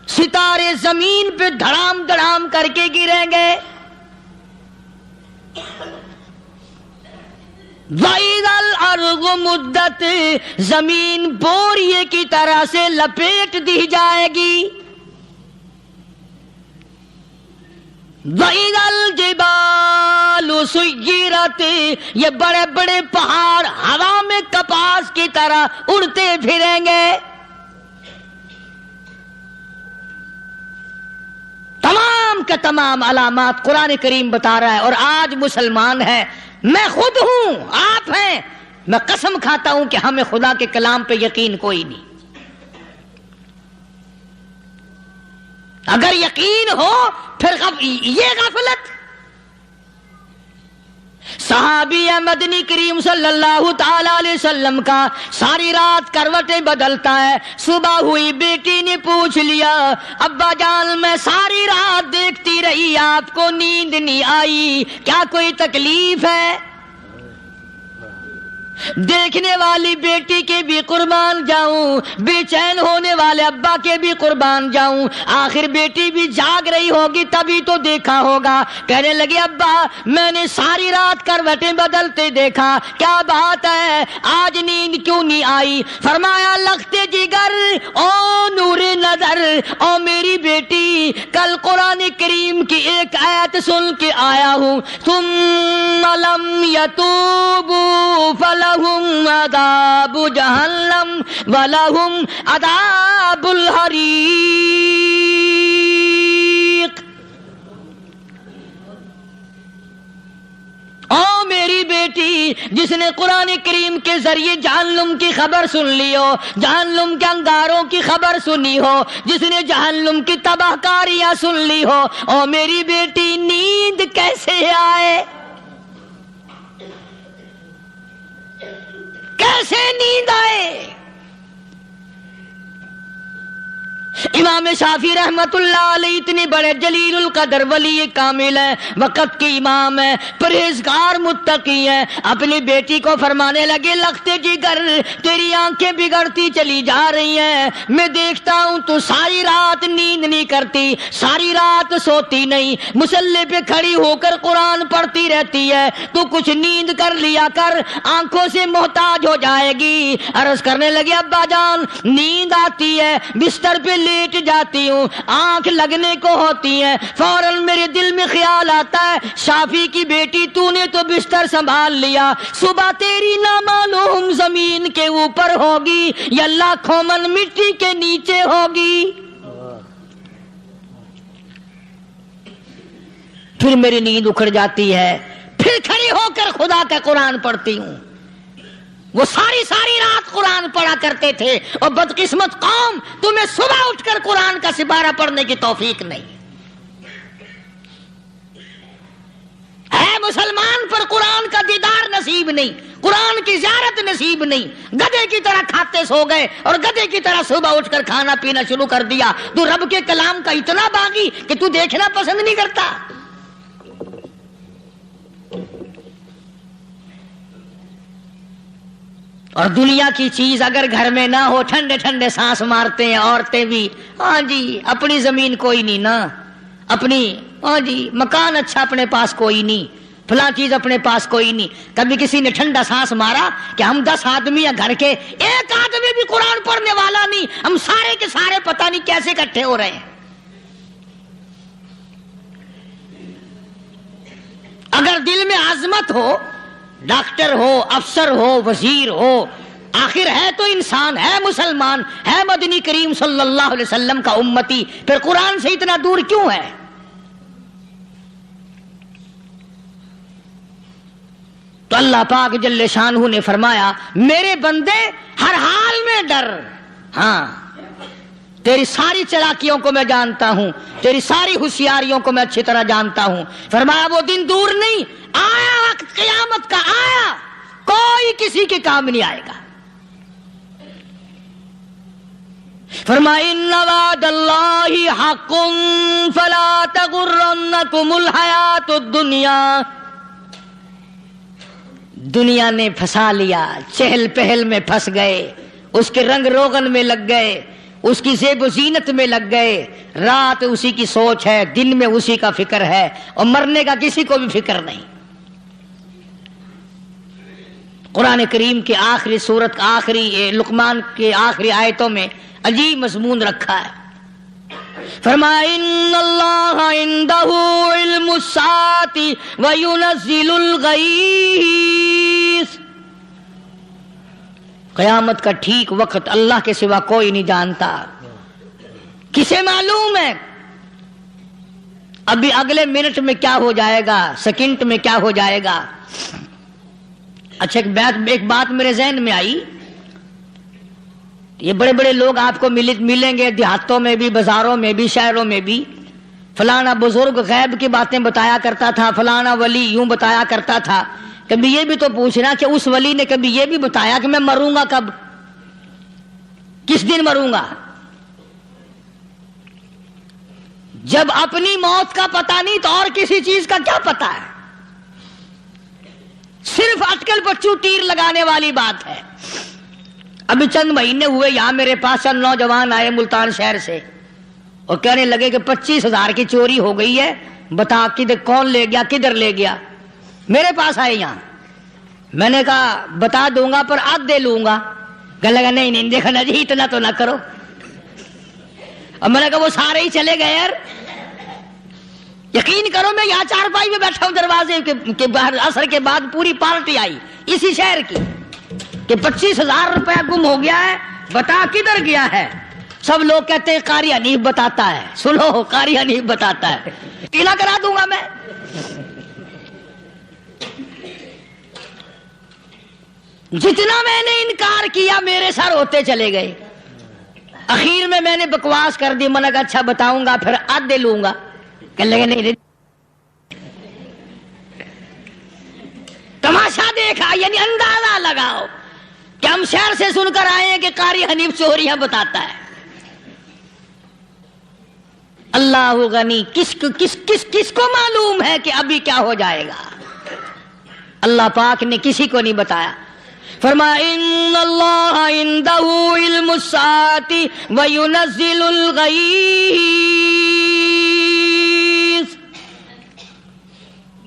ستارے زمین پہ دھڑام دھڑام کر کے گریں گے. وَإِذَا الْأَرْضُ مُدَّتْ زمین بوریے کی طرح سے لپیٹ دی جائے گی. وَإِذَا الْجِبَالُ سُيِّرَتْ یہ بڑے بڑے پہاڑ ہوا میں کپاس کی طرح اڑتے پھریں گے. تمام کے تمام علامات قرآن کریم بتا رہا ہے. اور آج مسلمان ہے، میں خود ہوں، آپ ہیں، میں قسم کھاتا ہوں کہ ہمیں خدا کے کلام پہ یقین کوئی نہیں. اگر یقین ہو پھر یہ غفلت. صحابی مدنی کریم صلی اللہ تعالی علیہ وسلم کا ساری رات کروٹیں بدلتا ہے. صبح ہوئی بیٹی نے پوچھ لیا، ابا جان میں ساری رات دیکھتی رہی، آپ کو نیند نہیں آئی، کیا کوئی تکلیف ہے؟ دیکھنے والی بیٹی کے بھی قربان جاؤں، بے چین ہونے والے ابا کے بھی قربان جاؤں. آخر بیٹی بھی جاگ رہی ہوگی تبھی تو دیکھا ہوگا. کہنے لگے ابا میں نے ساری رات کروٹیں بدلتے دیکھا، کیا بات ہے، آج نیند کیوں نہیں آئی؟ فرمایا لختے جگر او نور نظر، او میری بیٹی کل قرآن کریم کی ایک آیت سن کے آیا ہوں، ثم لم یتوبوا فلہم عذاب جہنم ولہم عذاب الحریق. او میری بیٹی جس نے قرآن کریم کے ذریعے جہنم کی خبر سن لی ہو، جہنم کے انگاروں کی خبر سنی ہو، جس نے جہنم کی تباہ کاریاں سن لی ہو، او میری بیٹی نیند کیسے آئے؟ کیسے نیند آئے؟ امام شافعی رحمت اللہ علیہ اتنے بڑے جلیل القدر ولی کامل ہیں، وقت کے امام ہیں، پرہیزگار متقی ہیں. اپنی بیٹی کو فرمانے لگے لختے جگر تیری آنکھیں بگڑتی چلی جا رہی ہیں، میں دیکھتا ہوں تو ساری رات نیند نہیں کرتی، ساری رات سوتی نہیں، مصلی پہ کھڑی ہو کر قرآن پڑھتی رہتی ہے، تو کچھ نیند کر لیا کر، آنکھوں سے محتاج ہو جائے گی. عرض کرنے لگے ابا جان نیند آتی ہے، بستر پہ لیٹ جاتی ہوں، آنکھ لگنے کو ہوتی ہے، فوراً میرے دل میں خیال آتا ہے شافی کی بیٹی تو نے تو بستر سنبھال لیا، صبح تیری نہ معلوم زمین کے اوپر ہوگی یا لاکھوں من مٹی کے نیچے ہوگی. پھر میری نیند اکھڑ جاتی ہے، پھر کھڑی ہو کر خدا کا قرآن پڑھتی ہوں. وہ ساری رات قرآن پڑھا کرتے تھے، اور بدقسمت قوم تمہیں صبح اٹھ کر قرآن کا سپارہ پڑھنے کی توفیق نہیں ہے. مسلمان پر قرآن کا دیدار نصیب نہیں، قرآن کی زیارت نصیب نہیں. گدھے کی طرح کھاتے سو گئے اور گدھے کی طرح صبح اٹھ کر کھانا پینا شروع کر دیا. تو رب کے کلام کا اتنا باغی کہ تو دیکھنا پسند نہیں کرتا. اور دنیا کی چیز اگر گھر میں نہ ہو، ٹھنڈے ٹھنڈے سانس مارتے ہیں عورتیں بھی، ہاں جی اپنی زمین کوئی نہیں نا، اپنی ہاں جی مکان اچھا اپنے پاس کوئی نہیں، فلاں چیز اپنے پاس کوئی نہیں. کبھی کسی نے ٹھنڈا سانس مارا کہ ہم 10 آدمی ہیں گھر کے، ایک آدمی بھی قرآن پڑھنے والا نہیں، ہم سارے کے سارے پتہ نہیں کیسے اکٹھے ہو رہے ہیں. اگر دل میں عظمت ہو، ڈاکٹر ہو، افسر ہو، وزیر ہو، آخر ہے تو انسان، ہے مسلمان، ہے مدنی کریم صلی اللہ علیہ وسلم کا امتی، پھر قرآن سے اتنا دور کیوں ہے؟ تو اللہ پاک جل شانہ نے فرمایا میرے بندے ہر حال میں ڈر. ہاں تیری ساری چلاکیوں کو میں جانتا ہوں، تیری ساری ہوشیاریوں کو میں اچھی طرح جانتا ہوں. فرمایا وہ دن دور نہیں، آیا وقت قیامت کا، آیا، کوئی کسی کے کام نہیں آئے گا. فرمایا ان وعد اللہ حق فلا تغرنکم الحیات الدنیا. دنیا نے پھنسا لیا، چہل پہل میں پھنس گئے، اس کے رنگ روغن میں لگ گئے، اس کی زیب و زینت میں لگ گئے، رات اسی کی سوچ ہے، دن میں اسی کا فکر ہے، اور مرنے کا کسی کو بھی فکر نہیں۔ قرآن کریم کے آخری سورت آخری لقمان کے آخری آیتوں میں عجیب مضمون رکھا ہے۔ فرمایا ان اللہ عندہ علم الساعۃ وینزل الغیث، قیامت کا ٹھیک وقت اللہ کے سوا کوئی نہیں جانتا۔ کسے معلوم ہے ابھی اگلے منٹ میں کیا ہو جائے گا، سیکنڈ میں کیا ہو جائے گا۔ اچھا ایک بات میرے ذہن میں آئی، یہ بڑے بڑے لوگ آپ کو ملیں گے دیہاتوں میں بھی، بازاروں میں بھی، شہروں میں بھی، فلانا بزرگ غیب کی باتیں بتایا کرتا تھا، فلانا ولی یوں بتایا کرتا تھا۔ کبھی یہ بھی تو پوچھنا کہ اس ولی نے کبھی یہ بھی بتایا کہ میں مروں گا کب، کس دن مروں گا؟ جب اپنی موت کا پتہ نہیں تو اور کسی چیز کا کیا پتہ ہے؟ صرف اٹکل پچو تیر لگانے والی بات ہے۔ ابھی چند مہینے ہوئے یہاں میرے پاس چند نوجوان آئے ملتان شہر سے اور کہنے لگے کہ 25,000 کی چوری ہو گئی ہے، بتا کدھر کون لے گیا، کدھر لے گیا۔ میرے پاس آئے یہاں، میں نے کہا بتا دوں گا پر آدھے لوں گا۔ کہنے لگا نہیں نہیں دیکھنا جی اتنا تو نہ کرو۔ اور میں نے کہا وہ سارے ہی چلے گئے یار، یقین کرو میں یہاں چارپائی میں بیٹھا ہوں دروازے کے باہر، عصر کے بعد پوری پارٹی آئی اسی شہر کی کہ 25,000 روپیہ گم ہو گیا ہے، بتا کدھر گیا ہے۔ سب لوگ کہتے ہیں قاری حنیف بتاتا ہے، سنو قاری حنیف بتاتا ہے، ٹیلا کرا دوں گا میں۔ جتنا میں نے انکار کیا میرے سر ہوتے چلے گئے۔ اخیر میں نے بکواس کر دی، میں نے کہا اچھا بتاؤں گا پھر آدھے لوں گا۔ کہنے لگے نہیں تماشا دیکھا، یعنی اندازہ لگاؤ کہ ہم شہر سے سن کر آئے ہیں کہ قاری حنیف چوریاں بتاتا ہے۔ اللہ غنی، کس کو معلوم ہے کہ ابھی کیا ہو جائے گا؟ اللہ پاک نے کسی کو نہیں بتایا۔ فرمایا ان اللہ عندہ علم الساعۃ وینزل الغیث،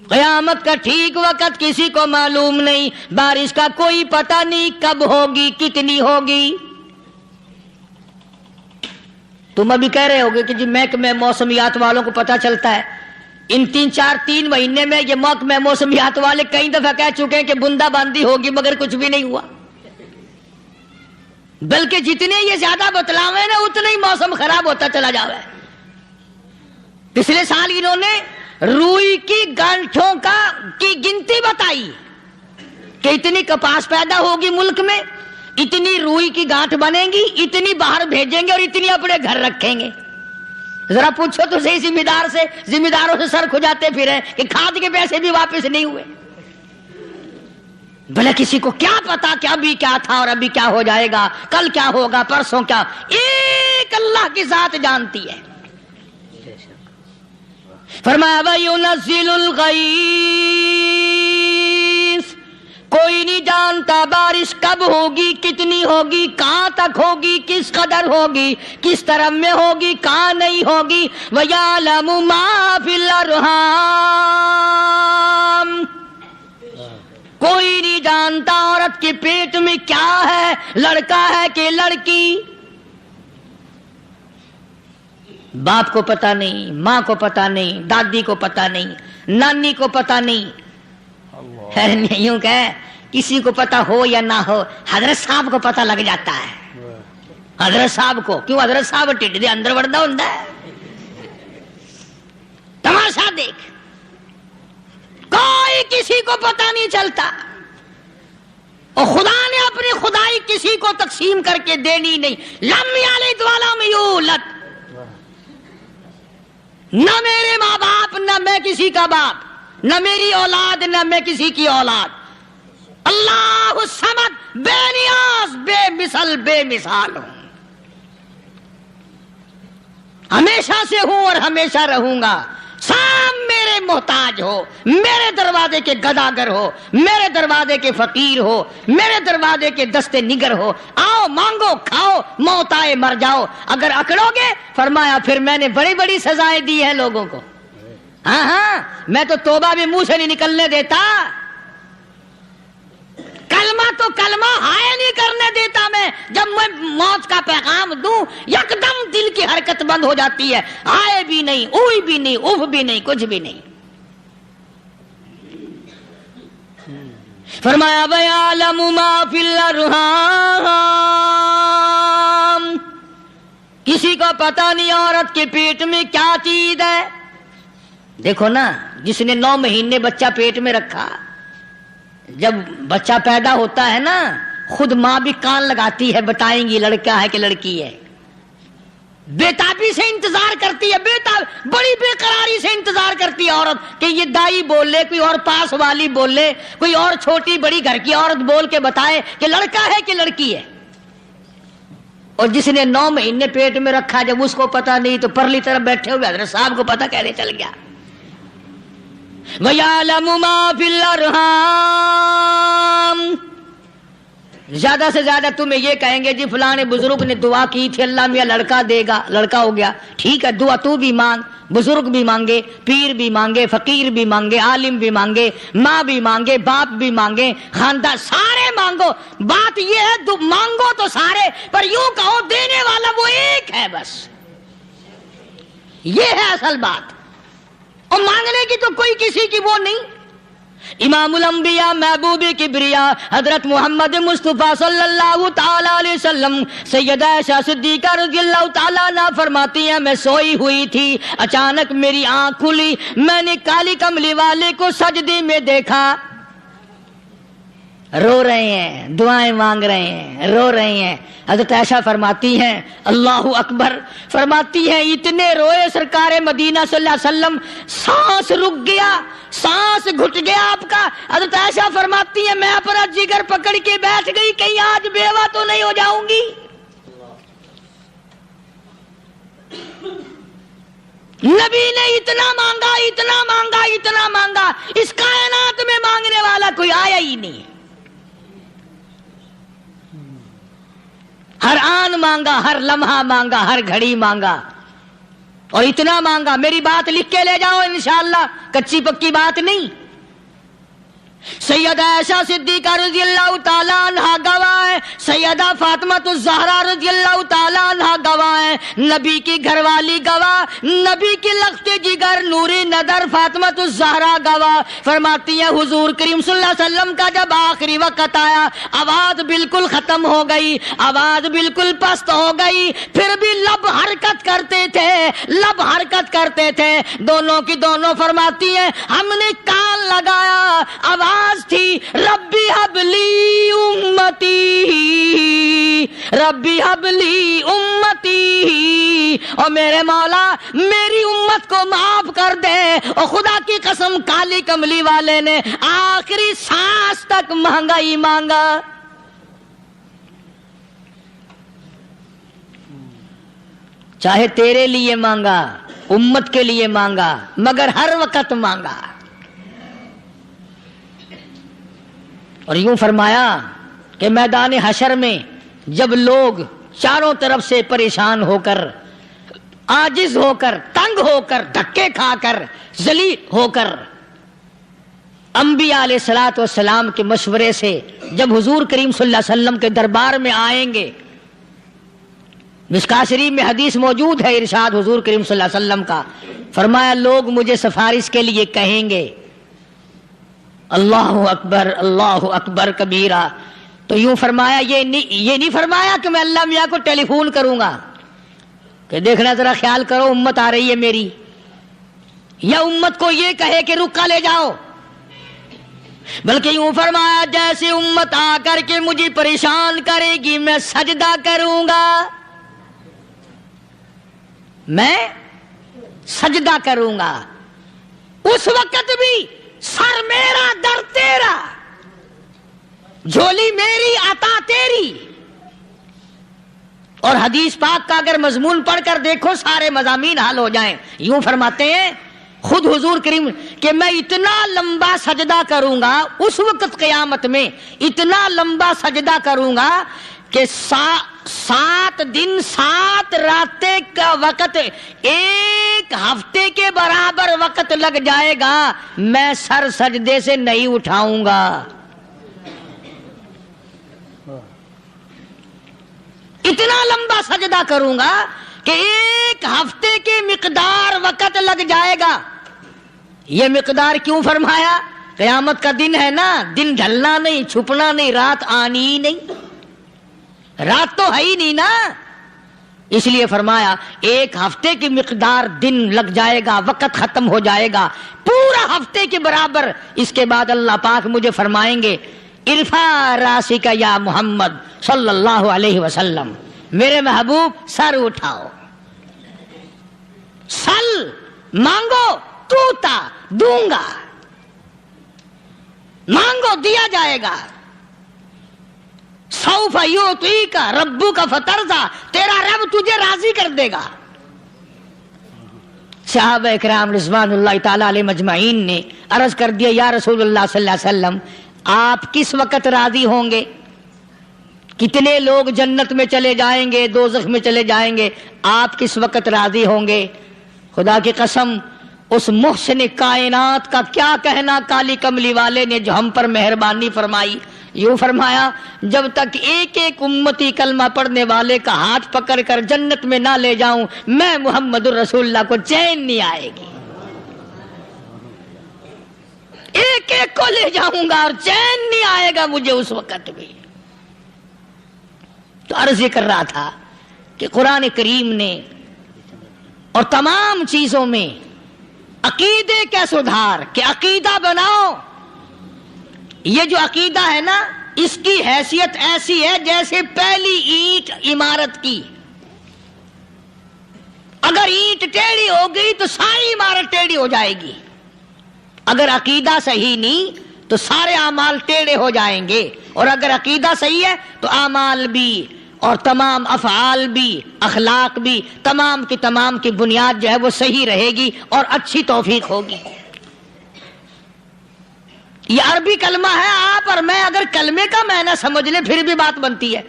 قیامت کا ٹھیک وقت کسی کو معلوم نہیں، بارش کا کوئی پتہ نہیں کب ہوگی، کتنی ہوگی۔ تم ابھی کہہ رہے ہوگے کہ جی محکمہ موسمیات والوں کو پتہ چلتا ہے۔ ان 3 مہینے میں یہ محکمہ موسمیات والے کئی دفعہ کہہ چکے ہیں کہ بندہ باندی ہوگی، مگر کچھ بھی نہیں ہوا۔ بلکہ جتنے یہ زیادہ بتلاوے نا اتنا ہی موسم خراب ہوتا چلا جاوے۔ پچھلے سال انہوں نے روئی کی گانٹھوں کی گنتی بتائی کہ اتنی کپاس پیدا ہوگی ملک میں، اتنی روئی کی گانٹھ بنے گی، اتنی باہر بھیجیں گے اور اتنی اپنے گھر رکھیں گے۔ ذرا پوچھو تو صحیح ذمہ داروں سے سر کھجاتے پھرے کہ کھاد کے پیسے بھی واپس نہیں ہوئے۔ بھلے کسی کو کیا پتا کہ ابھی کیا تھا اور ابھی کیا ہو جائے گا، کل کیا ہوگا، پرسوں کیا، ایک اللہ کی ذات جانتی ہے۔ فرمایا وَيُنَزِّلُ الْغَيْثَ، کوئی نہیں جانتا بارش کب ہوگی، کتنی ہوگی، کہاں تک ہوگی، کس قدر ہوگی، کس طرح میں ہوگی، کہاں نہیں ہوگی۔ وَيَعْلَمُ مَا فِي الْأَرْحَامِ، کوئی نہیں جانتا عورت کے پیٹ میں کیا ہے، لڑکا ہے کہ لڑکی۔ باپ کو پتہ نہیں، ماں کو پتہ نہیں، دادی کو پتہ نہیں، نانی کو پتہ نہیں۔ یوں کہ کسی کو پتہ ہو یا نہ ہو، حضرت صاحب کو پتہ لگ جاتا ہے۔ حضرت صاحب کو کیوں؟ حضرت صاحب ٹھڈ دے اندر وڑدا ہوندا ہے۔ تماشا دیکھ، کوئی کسی کو پتہ نہیں چلتا، اور خدا نے اپنی خدائی کسی کو تقسیم کر کے دینی نہیں۔ لم یلد ولم یولد، نہ میرے ماں باپ، نہ میں کسی کا باپ، نہ میری اولاد، نہ میں کسی کی اولاد۔ اللہ الصمد، بے نیاز، بے مثال ہوں، ہمیشہ سے ہوں اور ہمیشہ رہوں گا۔ سام میرے میرے محتاج ہو، میرے دروازے کے گداگر ہو، میرے دروازے کے فقیر ہو، میرے دروازے کے دستے نگر ہو، آؤ مانگو کھاؤ، موت آئے مر جاؤ، اگر اکڑو گے فرمایا پھر میں نے بڑی بڑی سزائیں دی ہیں لوگوں کو، ہاں ہاں میں تو توبہ بھی منہ سے نہیں نکلنے دیتا، کلمہ تو کلمہ ہائے نہیں کرنے دیتا میں، جب میں موت کا پیغام دوں یکدم دل کی حرکت بند ہو جاتی ہے، ہائے بھی نہیں، اوئی بھی نہیں، اف بھی نہیں، کچھ بھی نہیں۔ فرمایا وَيَعْلَمُ مَا فِي الْأَرْحَامِ، کسی کو پتہ نہیں عورت کے پیٹ میں کیا چیز ہے۔ دیکھو نا، جس نے 9 مہینے بچہ پیٹ میں رکھا، جب بچہ پیدا ہوتا ہے نا خود ماں بھی کان لگاتی ہے، بتائیں گی لڑکا ہے کہ لڑکی ہے، بےتابی سے انتظار کرتی ہے، بڑی بے قراری سے انتظار کرتی ہے عورت کہ یہ دائی بول لے، کوئی اور پاس والی بول لے، کوئی اور چھوٹی بڑی گھر کی عورت بول کے بتائے کہ لڑکا ہے کہ لڑکی ہے۔ اور جس نے 9 مہینے پیٹ میں رکھا، جب اس کو پتہ نہیں تو پرلی طرف بیٹھے ہوئے حضرت صاحب کو پتہ کیسے چل گیا؟ وَيَعْلَمُ مَا فِي الْأَرْحَامِ، زیادہ سے زیادہ تمہیں یہ کہیں گے جی فلاں بزرگ نے دعا کی تھی اللہ میاں لڑکا دے گا، لڑکا ہو گیا، ٹھیک ہے دعا تو بھی مانگ، بزرگ بھی مانگے، پیر بھی مانگے، فقیر بھی مانگے، عالم بھی مانگے، ماں بھی مانگے، باپ بھی مانگے، خاندان سارے مانگو، بات یہ ہے مانگو تو سارے، پر یوں کہو دینے والا وہ ایک ہے بس، یہ ہے اصل بات، اور مانگنے کی تو کوئی کسی کی وہ نہیں۔ امام الانبیاء محبوب کبریا حضرت محمد مصطفیٰ صلی اللہ تعالی علیہ وسلم سیدہ عائشہ صدیقہ رضی اللہ تعالیٰ عنہ فرماتی ہیں میں سوئی ہوئی تھی، اچانک میری آنکھ کھلی، میں نے کالی کملی والے کو سجدے میں دیکھا، رو رہے ہیں، دعائیں مانگ رہے ہیں، رو رہے ہیں۔ حضرت عائشہ فرماتی ہیں اللہ اکبر، فرماتی ہیں اتنے روئے سرکار مدینہ صلی اللہ علیہ وسلم، سانس رک گیا، سانس گھٹ گیا آپ کا۔ حضرت عائشہ فرماتی ہیں میں اپنا جگر پکڑ کے بیٹھ گئی، کہیں آج بیوہ تو نہیں ہو جاؤں گی۔ نبی نے اتنا مانگا، اتنا مانگا، اتنا مانگا، اس کائنات میں مانگنے والا کوئی آیا ہی نہیں، ہر آن مانگا، ہر لمحہ مانگا، ہر گھڑی مانگا، اور اتنا مانگا۔ میری بات لکھ کے لے جاؤ انشاءاللہ، کچی پکی بات نہیں۔ سیدہ عائشہ صدیقہ رضی اللہ تعالیٰ عنہ گواہ ہے، سیدہ فاطمہ الزہرا رضی اللہ تعالیٰ عنہ گواہ ہے، نبی کی گھر والی گواہ، نبی کی لخت جگر نوری نظر فاطمہ الزہرا گواہ، فرماتی ہیں حضور کریم صلی اللہ علیہ وسلم کا جب آخری وقت آیا، آواز بالکل ختم ہو گئی، آواز بالکل پست ہو گئی، پھر بھی لب حرکت کرتے تھے، لب حرکت کرتے تھے، دونوں کی دونوں فرماتی ہیں ہم نے کان لگایا، آواز تھی ربی حبلی امتی، ربی حبلی امتی، اور میرے مولا میری امت کو معاف کر دے۔ اور خدا کی قسم کالی کملی والے نے آخری سانس تک مانگا ہی مانگا۔ چاہے تیرے لیے مانگا، امت کے لیے مانگا، مگر ہر وقت مانگا۔ اور یوں فرمایا کہ میدان حشر میں جب لوگ چاروں طرف سے پریشان ہو کر، عاجز ہو کر، تنگ ہو کر، دھکے کھا کر، ذلیل ہو کر، انبیاء علیہ الصلوۃ والسلام کے مشورے سے جب حضور کریم صلی اللہ علیہ وسلم کے دربار میں آئیں گے، مشکاۃ شریف میں حدیث موجود ہے، ارشاد حضور کریم صلی اللہ علیہ وسلم کا، فرمایا لوگ مجھے سفارش کے لیے کہیں گے اللہ اکبر، اللہ اکبر کبیرہ، تو یوں فرمایا یہ نہیں فرمایا کہ میں اللہ میاں کو ٹیلی فون کروں گا کہ دیکھنا ذرا خیال کرو امت آ رہی ہے میری، یا امت کو یہ کہے کہ رکا لے جاؤ، بلکہ یوں فرمایا جیسے امت آ کر کے مجھے پریشان کرے گی میں سجدہ کروں گا، میں سجدہ کروں گا، اس وقت بھی سر میرا در تیرا، جھولی میری عطا تیری۔ اور حدیث پاک کا اگر مضمون پڑھ کر دیکھو سارے مضامین حل ہو جائیں۔ یوں فرماتے ہیں خود حضور کریم کہ میں اتنا لمبا سجدہ کروں گا اس وقت قیامت میں، اتنا لمبا سجدہ کروں گا کہ 7 دن 7 راتیں کا وقت 1 ہفتے کے برابر وقت لگ جائے گا، میں سر سجدے سے نہیں اٹھاؤں گا۔ اتنا لمبا سجدہ کروں گا کہ 1 ہفتے کی مقدار وقت لگ جائے گا۔ یہ مقدار کیوں فرمایا؟ قیامت کا دن ہے نا، دن ڈھلنا نہیں، چھپنا نہیں، رات آنی ہی نہیں، رات تو ہے ہی نہیں نا، اس لیے فرمایا 1 ہفتے کی مقدار دن لگ جائے گا، وقت ختم ہو جائے گا پورا ہفتے کے برابر۔ اس کے بعد اللہ پاک مجھے فرمائیں گے ارفع راسک یا محمد صلی اللہ علیہ وسلم، میرے محبوب سر اٹھاؤ، سل مانگو توتا دوں گا، مانگو دیا جائے گا، سوف یعطیک ربک فترضی، تیرا رب تجھے راضی کر دے گا۔ صحابہ کرام رضوان اللہ تعالی علیہ مجمعین نے عرض کر دیا یا رسول اللہ صلی اللہ علیہ وسلم آپ کس وقت راضی ہوں گے؟ کتنے لوگ جنت میں چلے جائیں گے، دوزخ میں چلے جائیں گے، آپ کس وقت راضی ہوں گے؟ خدا کی قسم اس محسن کائنات کا کیا کہنا کالی کملی والے نے جو ہم پر مہربانی فرمائی، یوں فرمایا جب تک ایک امتی کلمہ پڑھنے والے کا ہاتھ پکڑ کر جنت میں نہ لے جاؤں میں محمد الرسول اللہ کو چین نہیں آئے گی، ایک کو لے جاؤں گا اور چین نہیں آئے گا مجھے اس وقت بھی۔ تو عرض یہ کر رہا تھا کہ قرآن کریم نے اور تمام چیزوں میں عقیدے کا سدھار کہ عقیدہ بناؤ، یہ جو عقیدہ ہے نا اس کی حیثیت ایسی ہے جیسے پہلی اینٹ عمارت کی، اگر اینٹ ٹیڑھی ہو گئی تو ساری عمارت ٹیڑھی ہو جائے گی، اگر عقیدہ صحیح نہیں تو سارے اعمال ٹیڑھے ہو جائیں گے، اور اگر عقیدہ صحیح ہے تو اعمال بھی اور تمام افعال بھی اخلاق بھی تمام کی بنیاد جو ہے وہ صحیح رہے گی اور اچھی توفیق ہوگی۔ یہ عربی کلمہ ہے، آپ اور میں اگر کلمے کا معنی سمجھ لیں پھر بھی بات بنتی ہے،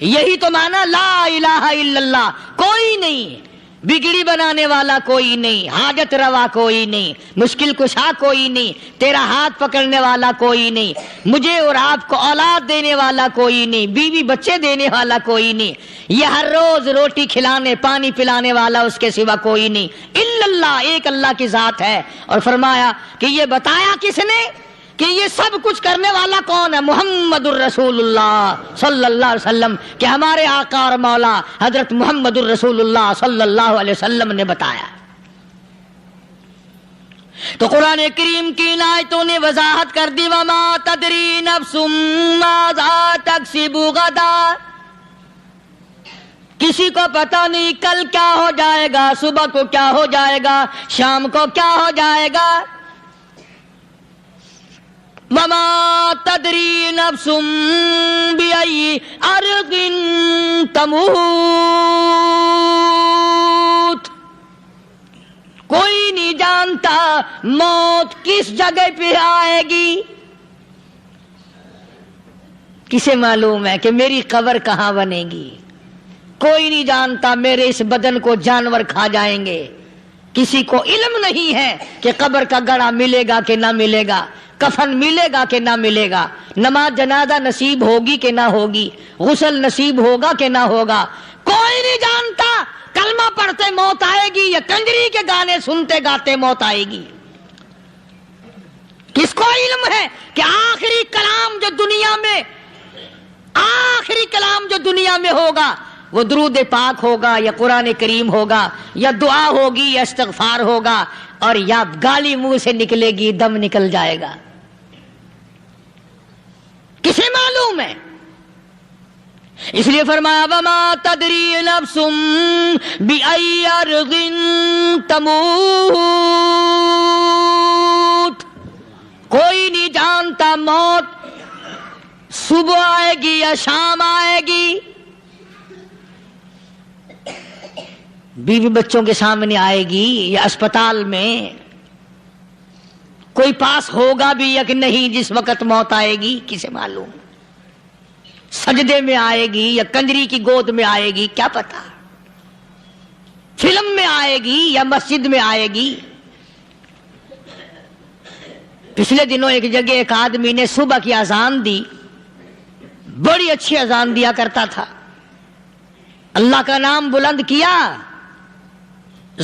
یہی تو معنی لا الہ الا اللہ، کوئی نہیں بگڑی بنانے والا، کوئی نہیں حاجت روا، کوئی نہیں مشکل کشا، کوئی نہیں تیرا ہاتھ پکڑنے والا، کوئی نہیں مجھے اور آپ کو اولاد دینے والا، کوئی نہیں بیوی بچے دینے والا، کوئی نہیں یہ ہر روز روٹی کھلانے پانی پلانے والا اس کے سوا کوئی نہیں، الا اللہ، ایک اللہ کی ذات ہے۔ اور فرمایا کہ یہ بتایا کس نے کہ یہ سب کچھ کرنے والا کون ہے؟ محمد الرسول اللہ صلی اللہ علیہ وسلم، کہ ہمارے آقا اور مولا حضرت محمد الرسول اللہ صلی اللہ علیہ وسلم نے بتایا۔ تو قرآن کریم کی ان آیتوں نے وضاحت کر دی وما تدری نفس ماذا تکسب غدا، کسی کو پتہ نہیں کل کیا ہو جائے گا، صبح کو کیا ہو جائے گا، شام کو کیا ہو جائے گا۔ وما تدری نفس بأي أرض تموت، کوئی نہیں جانتا موت کس جگہ پہ آئے گی۔ کسے معلوم ہے کہ میری قبر کہاں بنے گی؟ کوئی نہیں جانتا میرے اس بدن کو جانور کھا جائیں گے، کسی کو علم نہیں ہے کہ قبر کا گڑھا ملے گا کہ نہ ملے گا، کفن ملے گا کہ نہ ملے گا، نماز جنازہ نصیب ہوگی کہ نہ ہوگی، غسل نصیب ہوگا کہ نہ ہوگا، کوئی نہیں جانتا۔ کلمہ پڑھتے موت آئے گی یا کنجری کے گانے سنتے گاتے موت آئے گی؟ کس کو علم ہے کہ آخری کلام جو دنیا میں ہوگا وہ درود پاک ہوگا یا قرآن کریم ہوگا یا دعا ہوگی یا استغفار ہوگا، اور یا گالی منہ سے نکلے گی، دم نکل جائے گا؟ کسے معلوم ہے؟ اس لیے فرمایا وما تدری نفس بأي أرض تموت، کوئی نہیں جانتا موت صبح آئے گی یا شام آئے گی، بیوی بچوں کے سامنے آئے گی یا اسپتال میں کوئی پاس ہوگا بھی یا کہ نہیں جس وقت موت آئے گی کسے معلوم؟ سجدے میں آئے گی یا کنجری کی گود میں آئے گی کیا پتا؟ فلم میں آئے گی یا مسجد میں آئے گی؟ پچھلے دنوں ایک جگہ ایک آدمی نے صبح کی اذان دی، بڑی اچھی اذان دیا کرتا تھا، اللہ کا نام بلند کیا،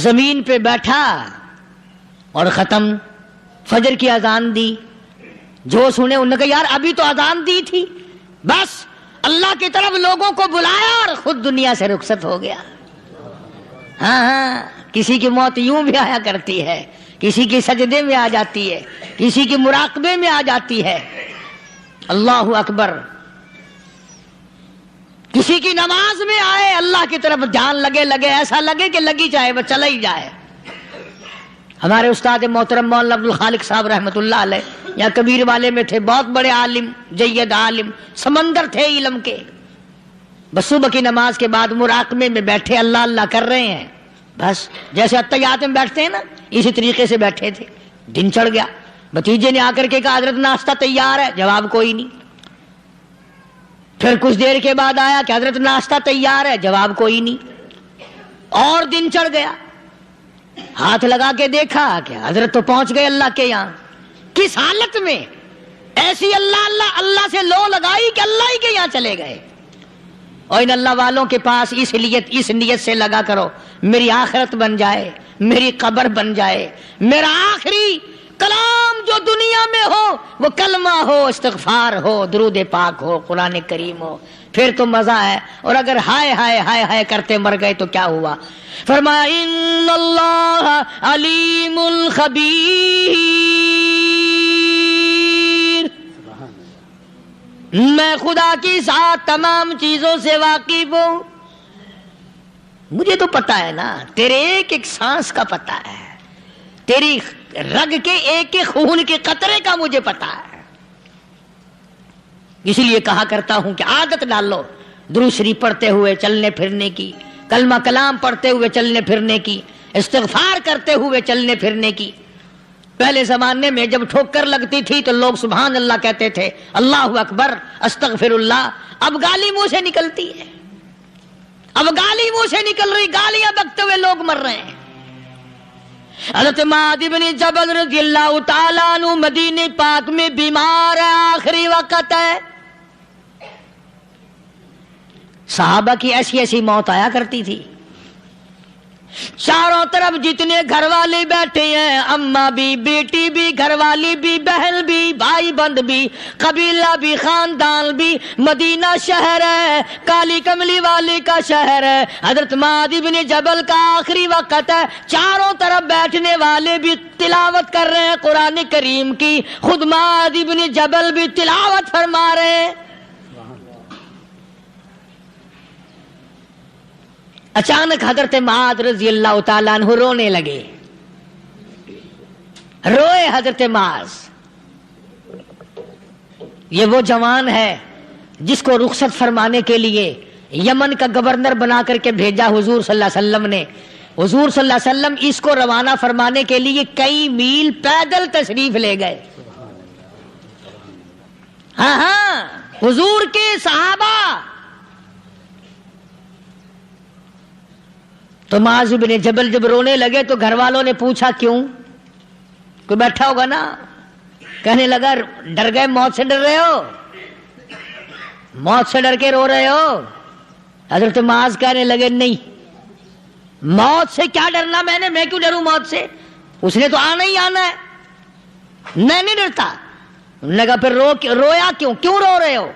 زمین پہ بیٹھا اور ختم۔ فجر کی اذان دی، جو سنے انہوں نے کہا یار ابھی تو اذان دی تھی، بس اللہ کی طرف لوگوں کو بلایا اور خود دنیا سے رخصت ہو گیا۔ ہاں کسی کی موت یوں بھی آیا کرتی ہے، کسی کی سجدے میں آ جاتی ہے، کسی کی مراقبے میں آ جاتی ہے۔ اللہ اکبر۔ کسی کی نماز میں آئے، اللہ کی طرف دھیان لگے ایسا لگے کہ لگی جائے وہ چلا ہی جائے۔ ہمارے استاد محترم مولانا عبد الخالق صاحب رحمۃ اللہ علیہ یا کبیر والے میں تھے، بہت بڑے عالم، جید عالم، سمندر تھے علم کے۔ بس صبح کی نماز کے بعد مراقبے میں بیٹھے، اللہ اللہ کر رہے ہیں، بس جیسے اتحیات میں بیٹھتے ہیں نا اسی طریقے سے بیٹھے تھے۔ دن چڑھ گیا، بھتیجے نے آ کر کے کہا حضرت ناشتہ تیار ہے، جواب کوئی نہیں۔ پھر کچھ دیر کے بعد آیا کہ حضرت ناشتہ تیار ہے، جواب کوئی نہیں۔ اور دن چڑھ گیا، ہاتھ لگا کے دیکھا کہ حضرت تو پہنچ گئے اللہ کے یہاں۔ کس حالت میں؟ ایسی اللہ اللہ اللہ سے لو لگائی کہ اللہ ہی کے یہاں چلے گئے۔ اور ان اللہ والوں کے پاس اس نیت سے لگا کرو میری آخرت بن جائے، میری قبر بن جائے، میرا آخری کلام جو دنیا میں ہو وہ کلمہ ہو، استغفار ہو، درود پاک ہو، قرآن کریم ہو، پھر تو مزہ ہے۔ اور اگر ہائے ہائے ہائے ہائے کرتے مر گئے تو کیا ہوا؟ فرمایا ان اللہ علیم خبیر، میں خدا کی ذات تمام چیزوں سے واقف ہوں۔ مجھے تو پتا ہے نا، تیرے ایک ایک سانس کا پتا ہے، تیری رگ کے ایک ایک خون کے قطرے کا مجھے پتا ہے۔ اسی لیے کہا کرتا ہوں کہ عادت ڈال لو درود شریف پڑھتے ہوئے چلنے پھرنے کی، کلمہ کلام پڑھتے ہوئے چلنے پھرنے کی، استغفار کرتے ہوئے چلنے پھرنے کی۔ پہلے زمانے میں جب ٹھوکر لگتی تھی تو لوگ سبحان اللہ کہتے تھے، اللہ اکبر، استغفر اللہ۔ اب گالی منہ سے نکلتی ہے، اب گالی منہ سے نکل رہی، گالیاں بکتے ہوئے لوگ مر رہے ہیں۔ حضرت معاذ بن جبل رضی اللہ تعالیٰ عنہ مدینے پاک میں بیمار ہے، آخری وقت ہے۔ صحابہ کی ایسی ایسی موت آیا کرتی تھی، چاروں طرف جتنے گھر والے بیٹھے ہیں، اماں بھی، بیٹی بھی، گھر والی بھی، بہن بھی، بھائی بند بھی، قبیلہ بھی، خاندان بھی، مدینہ شہر ہے، کالی کملی والے کا شہر ہے۔ حضرت معاذ بن جبل کا آخری وقت ہے، چاروں طرف بیٹھنے والے بھی تلاوت کر رہے ہیں قرآن کریم کی، خود معاذ بن جبل بھی تلاوت فرما رہے ہیں۔ اچانک حضرت معاذ رضی اللہ تعالیٰ عنہ رونے لگے، روئے حضرت معاذ۔ یہ وہ جوان ہے جس کو رخصت فرمانے کے لیے یمن کا گورنر بنا کر کے بھیجا حضور صلی اللہ علیہ وسلم نے۔ حضور صلی اللہ علیہ وسلم اس کو روانہ فرمانے کے لیے کئی میل پیدل تشریف لے گئے۔ ہاں حضور کے صحابہ۔ تو معاذ بن جبل جب رونے لگے تو گھر والوں نے پوچھا کیوں؟ کوئی بیٹھا ہوگا نا، کہنے لگا ڈر گئے، موت سے ڈر رہے ہو، موت سے ڈر کے رو رہے ہو؟ حضرت معاذ کہنے لگے نہیں، موت سے کیا ڈرنا، میں کیوں ڈروں موت سے، اس نے تو آنا ہی آنا ہے، میں نہیں ڈرتا۔ انہوں نے کہا پھر رویا کیوں رو رہے ہو؟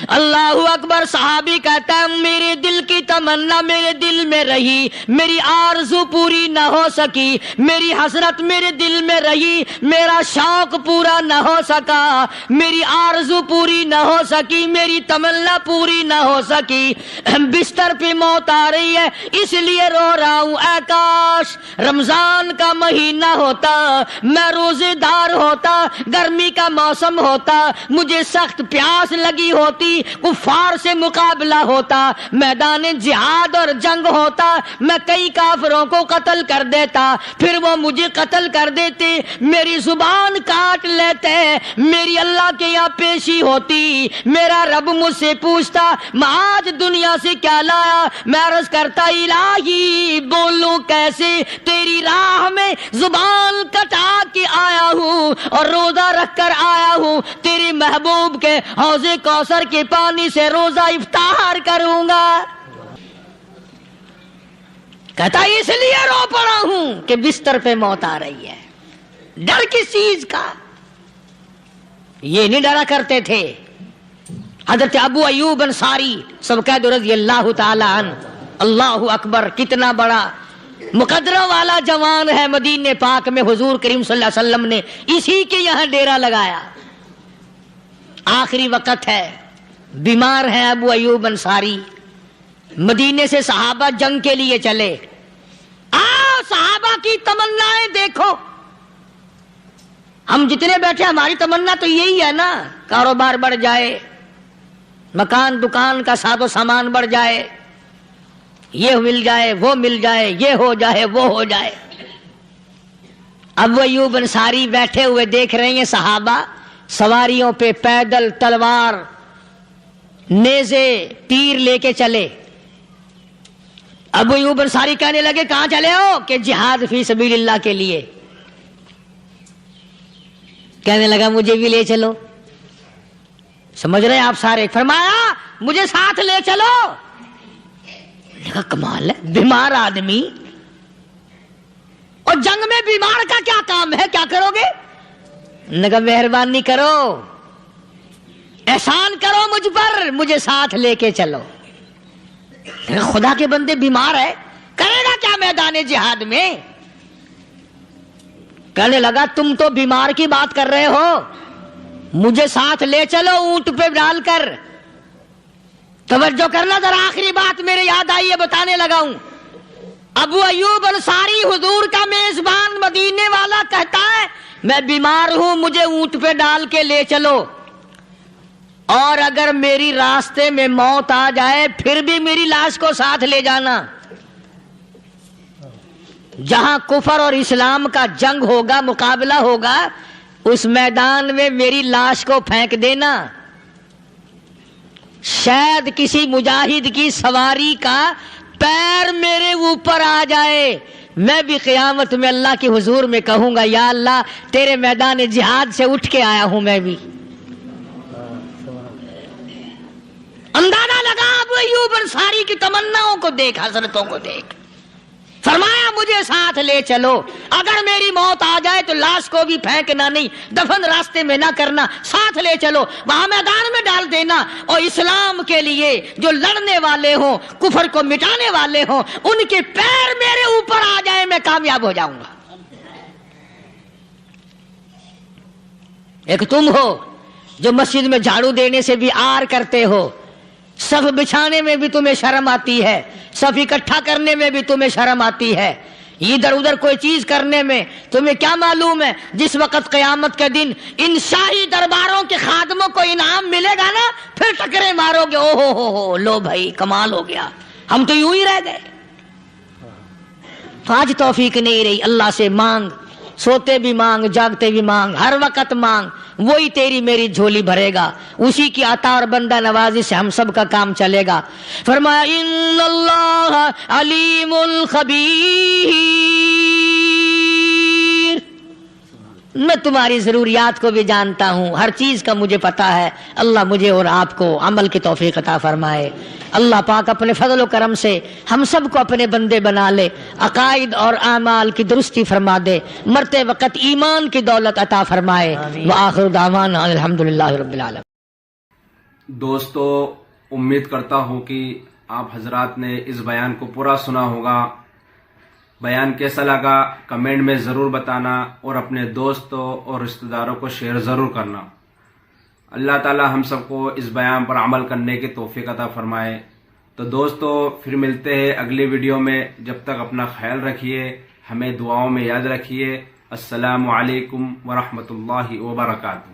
اللہ اکبر۔ صحابی کہتا ہے میرے دل کی تمنا میرے دل میں رہی، میری آرزو پوری نہ ہو سکی، میری حسرت میرے دل میں رہی، میرا شوق پورا نہ ہو سکا، میری آرزو پوری نہ ہو سکی، میری تمنا پوری نہ ہو سکی، بستر پہ موت آ رہی ہے اس لیے رو رہا ہوں۔ اے کاش رمضان کا مہینہ ہوتا، میں روزے دار ہوتا، گرمی کا موسم ہوتا، مجھے سخت پیاس لگی ہوتی، ہوتی، کفار سے مقابلہ ہوتا، میدان جہاد اور جنگ ہوتا، میں کئی کافروں کو قتل کر دیتا، پھر وہ مجھے قتل کر دیتے، میری زبان کاٹ لیتے، میری اللہ کے یہاں پیشی ہوتی، میرا رب مجھ سے پوچھتا میں آج دنیا سے کیا لایا، میں عرض کرتا الہی بولوں کیسے، تیری راہ میں زبان کٹا کے آیا ہوں اور روزہ رکھ کر آیا ہوں، تیرے محبوب کے حوض کوثر کے پانی سے روزہ افطار کروں گا۔ کہتا اس لیے رو پڑا ہوں کہ بستر پہ موت آ رہی ہے۔ ڈر کس چیز کا؟ یہ نہیں ڈرا کرتے تھے۔ حضرت ابو ایوب انصاری سب کہہ دو رضی اللہ تعالی عنہ، اللہ اکبر، کتنا بڑا مقدرہ والا جوان ہے۔ مدینے پاک میں حضور کریم صلی اللہ علیہ وسلم نے اسی کے یہاں ڈیرا لگایا، آخری وقت ہے، بیمار ہے ابو ایوب انصاری۔ مدینے سے صحابہ جنگ کے لیے چلے۔ صحابہ کی تمنائیں دیکھو، ہم جتنے بیٹھے ہماری تمنا تو یہی ہے نا، کاروبار بڑھ جائے، مکان دکان کا ساز و سامان بڑھ جائے، یہ مل جائے وہ مل جائے، یہ ہو جائے وہ ہو جائے۔ ابو ایوب انصاری بیٹھے ہوئے دیکھ رہے ہیں صحابہ سواریوں پہ پیدل تلوار نیزے تیر لے کے چلے۔ ابو ایوب انصاری کہنے لگے کہاں چلے ہو؟ کہ جہاد فی سبیل اللہ کے لیے۔ کہنے لگا مجھے بھی لے چلو۔ سمجھ رہے ہیں آپ سارے؟ فرمایا مجھے ساتھ لے چلو۔ کمال ہے، بیمار آدمی اور جنگ میں بیمار کا کیا کام ہے، کیا کرو گے؟ نگا مہربانی کرو، احسان کرو مجھ پر، مجھے ساتھ لے کے چلو۔ خدا کے بندے بیمار ہے، کرے گا کیا میدان جہاد میں؟ کہنے لگا تم تو بیمار کی بات کر رہے ہو، مجھے ساتھ لے چلو اونٹ پہ ڈال کر۔ توجہ کرنا ذرا، آخری بات میرے یاد آئی ہے، بتانے لگا ہوں۔ ابو ایوب انصاری حضور کا میزبان مدینے والا کہتا ہے میں بیمار ہوں، مجھے اونٹ پہ ڈال کے لے چلو، اور اگر میری راستے میں موت آ جائے پھر بھی میری لاش کو ساتھ لے جانا۔ جہاں کفر اور اسلام کا جنگ ہوگا، مقابلہ ہوگا، اس میدان میں میری لاش کو پھینک دینا۔ شاید کسی مجاہد کی سواری کا پیر میرے اوپر آ جائے، میں بھی قیامت میں اللہ کے حضور میں کہوں گا یا اللہ تیرے میدان جہاد سے اٹھ کے آیا ہوں میں بھی۔ اندازہ لگا ابو ایوب انصاری کی تمناؤں کو دیکھ، حسرتوں کو دیکھ۔ فرمایا مجھے ساتھ لے چلو، اگر میری موت آ جائے تو لاش کو بھی پھینکنا نہیں، دفن راستے میں نہ کرنا، ساتھ لے چلو، وہاں میدان میں ڈال دینا، اور اسلام کے لیے جو لڑنے والے ہوں، کفر کو مٹانے والے ہوں، ان کے پیر میرے اوپر آ جائے میں کامیاب ہو جاؤں گا۔ ایک تم ہو جو مسجد میں جھاڑو دینے سے بھی آر کرتے ہو، صف بچھانے میں بھی تمہیں شرم آتی ہے، صف اکٹھا کرنے میں بھی تمہیں شرم آتی ہے، ادھر ادھر کوئی چیز کرنے میں تمہیں کیا معلوم ہے جس وقت قیامت کے دن ان شاہی درباروں کے خادموں کو انعام ملے گا نا، پھر ٹکرے مارو گے، او ہو لو بھائی کمال ہو گیا، ہم تو یوں ہی رہ گئے۔ تو آج توفیق نہیں رہی، اللہ سے مانگ، سوتے بھی مانگ، جاگتے بھی مانگ، ہر وقت مانگ، وہی تیری میری جھولی بھرے گا، اسی کی عطا اور بندہ نوازی سے ہم سب کا کام چلے گا۔ فرمایا ان اللہ علیم خبیر، میں تمہاری ضروریات کو بھی جانتا ہوں، ہر چیز کا مجھے پتا ہے۔ اللہ مجھے اور آپ کو عمل کی توفیق عطا فرمائے۔ اللہ پاک اپنے فضل و کرم سے ہم سب کو اپنے بندے بنا لے، عقائد اور اعمال کی درستی فرما دے، مرتے وقت ایمان کی دولت عطا فرمائے۔ وآخر دعوانا الحمدللہ رب العالمین۔ دوستو، امید کرتا ہوں کہ آپ حضرات نے اس بیان کو پورا سنا ہوگا۔ بیان کیسا لگا کمنٹ میں ضرور بتانا، اور اپنے دوستوں اور رشتہ داروں کو شیئر ضرور کرنا۔ اللہ تعالی ہم سب کو اس بیان پر عمل کرنے کی توفیق عطا فرمائے۔ تو دوستو پھر ملتے ہیں اگلی ویڈیو میں، جب تک اپنا خیال رکھیے، ہمیں دعاؤں میں یاد رکھیے۔ السلام علیکم ورحمۃ اللہ وبرکاتہ۔